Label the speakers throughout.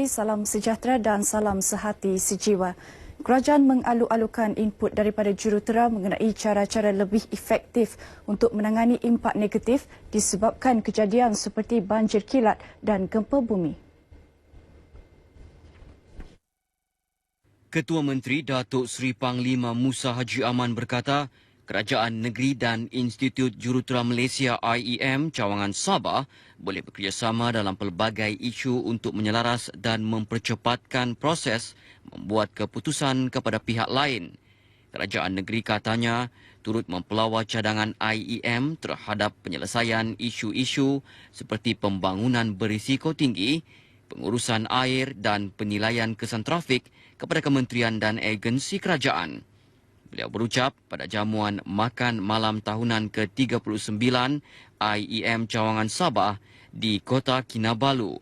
Speaker 1: pagi, salam sejahtera dan salam sehati sejiwa. Kerajaan mengalu-alukan input daripada jurutera mengenai cara-cara lebih efektif untuk menangani impak negatif disebabkan kejadian seperti banjir kilat dan gempa bumi.
Speaker 2: Ketua Menteri Datuk Seri Panglima Musa Haji Aman berkata, Kerajaan Negeri dan Institut Jurutera Malaysia IEM Cawangan Sabah boleh bekerjasama dalam pelbagai isu untuk menyelaras dan mempercepatkan proses membuat keputusan kepada pihak lain. Kerajaan Negeri katanya turut mempelawar cadangan IEM terhadap penyelesaian isu-isu seperti pembangunan berisiko tinggi, pengurusan air dan penilaian kesan trafik kepada kementerian dan agensi kerajaan. Beliau berucap pada jamuan makan malam tahunan ke-39 IEM Cawangan Sabah di Kota Kinabalu.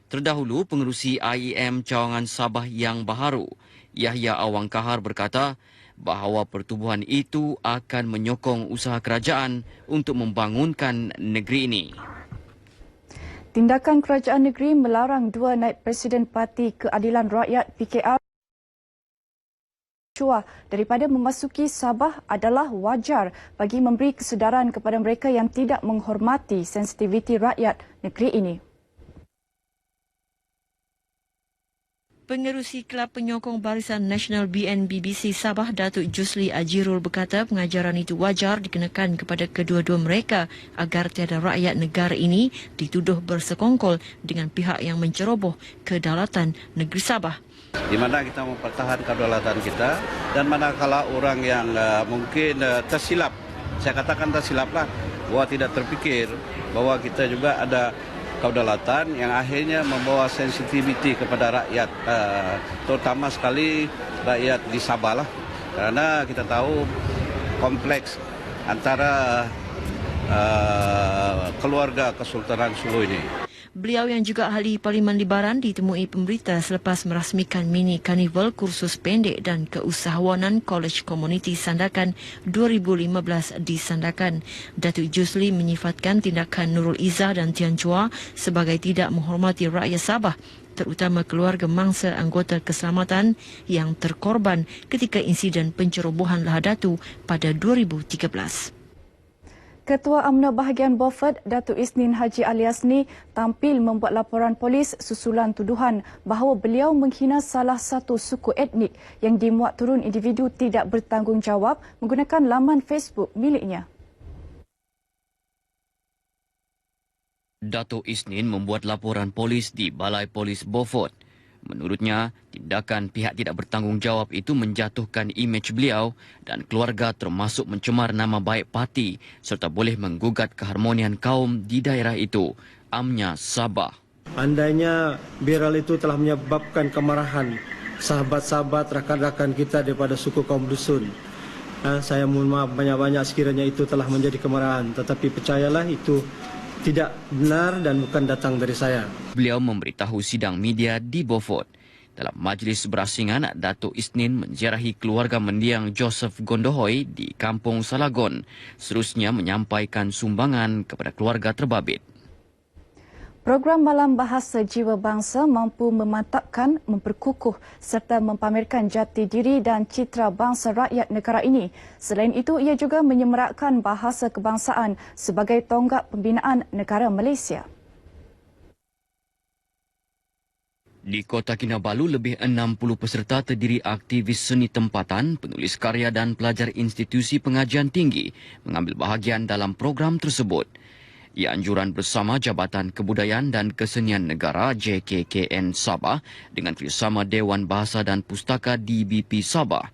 Speaker 2: Terdahulu, pengerusi IEM Cawangan Sabah yang baharu, Yahya Awang Kahar berkata bahawa pertubuhan itu akan menyokong usaha kerajaan untuk membangunkan negeri ini.
Speaker 1: Tindakan kerajaan negeri melarang dua naib Presiden Parti Keadilan Rakyat PKR daripada memasuki Sabah adalah wajar bagi memberi kesedaran kepada mereka yang tidak menghormati sensitiviti rakyat negeri ini.
Speaker 3: Pengerusi Kelab Penyokong Barisan Nasional BNBBC Sabah Datuk Jusli Ajirul berkata pengajaran itu wajar dikenakan kepada kedua-dua mereka agar tiada rakyat negara ini dituduh bersekongkol dengan pihak yang menceroboh kedaulatan negeri Sabah.
Speaker 4: Di mana kita mempertahankan kedaulatan kita dan manakala orang yang mungkin tersilap, saya katakan tersilaplah, bahwa tidak terfikir bahwa kita juga ada kedaulatan yang akhirnya membawa sensitiviti kepada rakyat, terutama sekali rakyat di Sabah lah, karena kita tahu kompleks antara keluarga Kesultanan Sulu ini.
Speaker 3: Beliau yang juga ahli Parlimen Libaran ditemui pemberita selepas merasmikan mini karnival kursus pendek dan keusahawanan College Community Sandakan 2015 di Sandakan. Datuk Jusli menyifatkan tindakan Nurul Izzah dan Tian Chua sebagai tidak menghormati rakyat Sabah, terutama keluarga mangsa anggota keselamatan yang terkorban ketika insiden pencerobohan Lahadatu pada 2013.
Speaker 1: Ketua UMNO bahagian Beaufort, Datuk Isnin Haji Ali Asni, tampil membuat laporan polis susulan tuduhan bahawa beliau menghina salah satu suku etnik yang dimuat turun individu tidak bertanggungjawab menggunakan laman Facebook miliknya.
Speaker 2: Datuk Isnin membuat laporan polis di Balai Polis Beaufort. Menurutnya, tindakan pihak tidak bertanggungjawab itu menjatuhkan imej beliau dan keluarga termasuk mencemar nama baik parti serta boleh menggugat keharmonian kaum di daerah itu, amnya Sabah.
Speaker 5: Andainya viral itu telah menyebabkan kemarahan sahabat-sahabat rakan-rakan kita daripada suku kaum dusun. Saya mohon maaf banyak-banyak sekiranya itu telah menjadi kemarahan, tetapi percayalah itu tidak benar dan bukan datang dari saya.
Speaker 2: Beliau memberitahu sidang media di Beaufort. Dalam majlis berasingan, Datuk Isnin menziarahi keluarga mendiang Joseph Gondohoy di Kampung Salagon. Seterusnya menyampaikan sumbangan kepada keluarga terbabit.
Speaker 1: Program Malam Bahasa Jiwa Bangsa mampu memantapkan, memperkukuh serta mempamerkan jati diri dan citra bangsa rakyat negara ini. Selain itu, ia juga menyemarakkan bahasa kebangsaan sebagai tonggak pembinaan negara Malaysia.
Speaker 2: Di Kota Kinabalu, lebih 60 peserta terdiri aktivis seni tempatan, penulis karya dan pelajar institusi pengajian tinggi mengambil bahagian dalam program tersebut. Ia anjuran bersama Jabatan Kebudayaan dan Kesenian Negara JKKN Sabah dengan kerjasama Dewan Bahasa dan Pustaka DBP Sabah.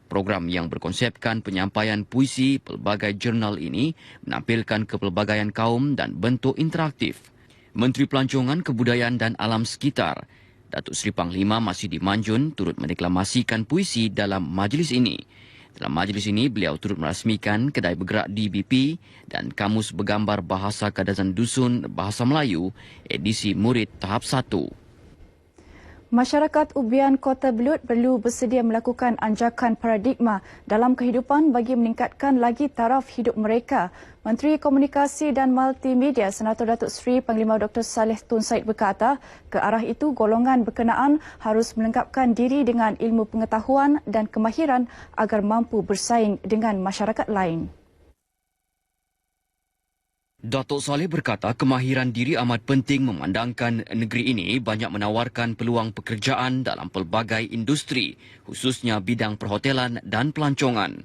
Speaker 2: Program yang berkonsepkan penyampaian puisi pelbagai jurnal ini menampilkan kepelbagaian kaum dan bentuk interaktif. Menteri Pelancongan Kebudayaan dan Alam Sekitar, Datuk Seri Panglima Masidi Manjun turut mendeklamasikan puisi dalam majlis ini. Dalam majlis ini, beliau turut merasmikan kedai bergerak DBP dan kamus bergambar Bahasa Kadazan Dusun Bahasa Melayu edisi murid tahap 1.
Speaker 1: Masyarakat ubian Kota Belud perlu bersedia melakukan anjakan paradigma dalam kehidupan bagi meningkatkan lagi taraf hidup mereka. Menteri Komunikasi dan Multimedia Senator Datuk Seri Panglima Dr. Saleh Tun Said berkata, ke arah itu golongan berkenaan harus melengkapkan diri dengan ilmu pengetahuan dan kemahiran agar mampu bersaing dengan masyarakat lain.
Speaker 2: Datuk Saleh berkata kemahiran diri amat penting memandangkan negeri ini banyak menawarkan peluang pekerjaan dalam pelbagai industri, khususnya bidang perhotelan dan pelancongan.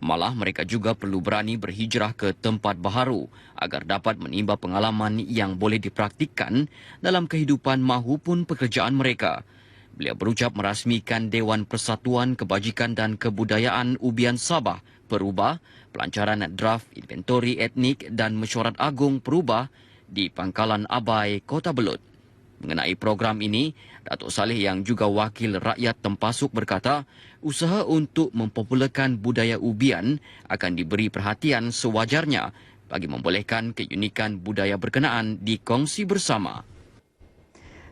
Speaker 2: Malah mereka juga perlu berani berhijrah ke tempat baharu agar dapat menimba pengalaman yang boleh dipraktikkan dalam kehidupan mahupun pekerjaan mereka. Beliau berucap merasmikan Dewan Persatuan Kebajikan dan Kebudayaan Ubian Sabah Perubah pelancaran draft inventori etnik dan mesyuarat agung Perubah di Pangkalan Abai, Kota Belud. Mengenai program ini, Datuk Saleh yang juga wakil rakyat Tempasuk berkata, usaha untuk mempopularkan budaya ubian akan diberi perhatian sewajarnya bagi membolehkan keunikan budaya berkenaan dikongsi bersama.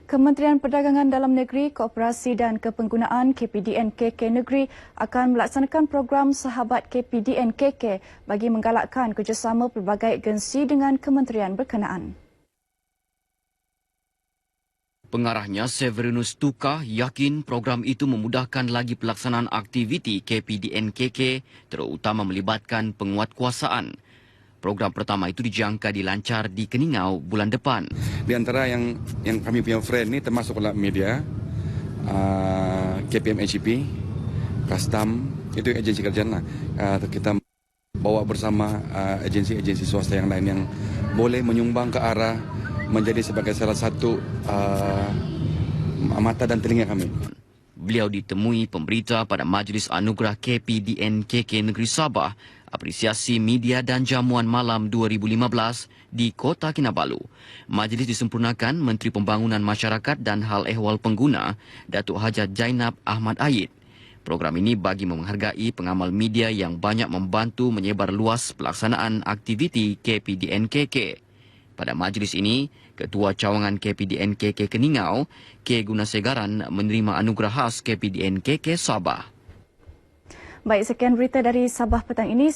Speaker 1: Kementerian Perdagangan Dalam Negeri, Koperasi dan Kepenggunaan KPDN-KK Negeri akan melaksanakan program Sahabat KPDN-KK bagi menggalakkan kerjasama pelbagai agensi dengan kementerian berkenaan.
Speaker 2: Pengarahnya Severinus Tuka yakin program itu memudahkan lagi pelaksanaan aktiviti KPDN-KK terutama melibatkan penguatkuasaan. Program pertama itu dijangka dilancar di Keningau bulan depan.
Speaker 6: Di antara yang kami punya friend ni termasuklah media, KPM HEP, Custom, itu agensi kerjaan lah. Kita bawa bersama agensi-agensi swasta yang lain yang boleh menyumbang ke arah menjadi sebagai salah satu mata dan telinga kami.
Speaker 2: Beliau ditemui pemberita pada Majlis Anugerah KPDN-KK Negeri Sabah Apresiasi Media dan Jamuan Malam 2015 di Kota Kinabalu. Majlis disempurnakan Menteri Pembangunan Masyarakat dan Hal Ehwal Pengguna, Datuk Hajat Jainab Ahmad Ayid. Program ini bagi menghargai pengamal media yang banyak membantu menyebar luas pelaksanaan aktiviti KPDN-KK. Pada majlis ini, Ketua Cawangan KPDN-KK Keningau, K. Gunasegaran menerima anugerah khas KPDN-KK Sabah.
Speaker 1: Baik, sekian berita dari Sabah petang ini.